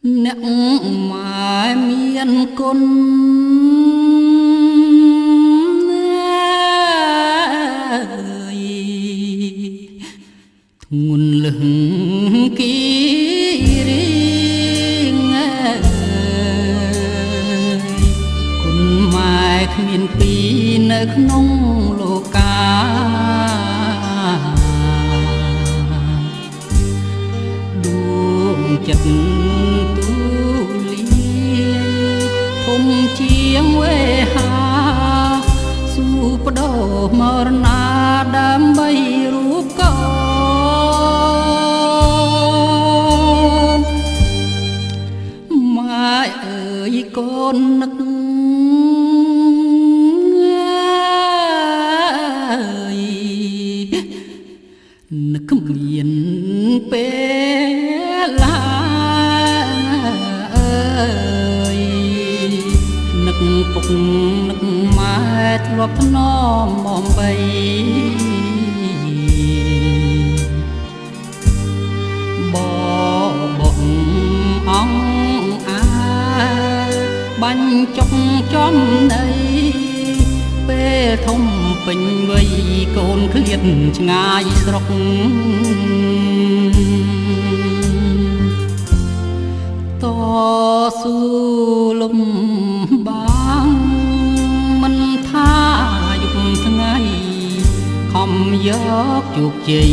អ្នកម៉ែមានគុណធ្ងន់លឹងគីរៀងគុណម៉ែគ្មានពីរនៅក្នុងលោកាដួងចិត្តទូលាធំជាងវេហាស៊ូបដោមរណាដើម្បីរូបកូនម៉ែអើយកូននឹកនឹកមានពេលឡាអើយនឹកពុកនឹកម៉ែធ្លាប់ថ្នមបំបីបបងអង្គអាបាញ់ចុកចំនៃពេលធំពេញវ័យកូនឃ្លាតឆ្ងាយស្រុកតស៊ូលំបាំងមិនថាយប់ថ្ងៃខំយកជោគជ័យ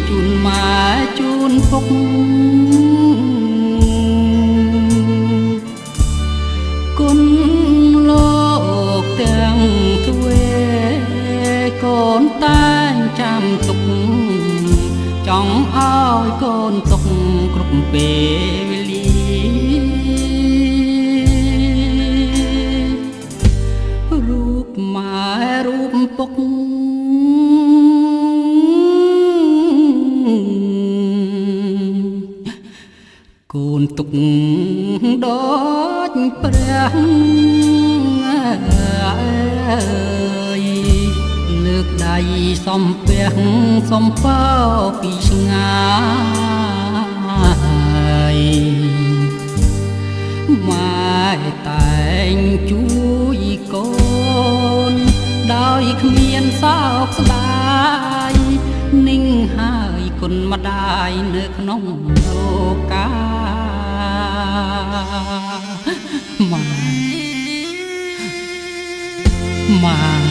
ជូនម៉ែជូនពុកគុណលោកទាំងទ្វេកូនតែងចាំទុកចង់ឲ្យកូនទុកគ្រប់ពេលវេលារូបម៉ែរូបពុកកូនទុកដូចព្រះលើកដៃសំពះសំពើពីឆ្ងាយម៉ែតែងជួយកូនដោយគ្មានសោកស្ដាយนิ่งហើយគុណម្ដាយនៅក្នុងលោកាម៉ែ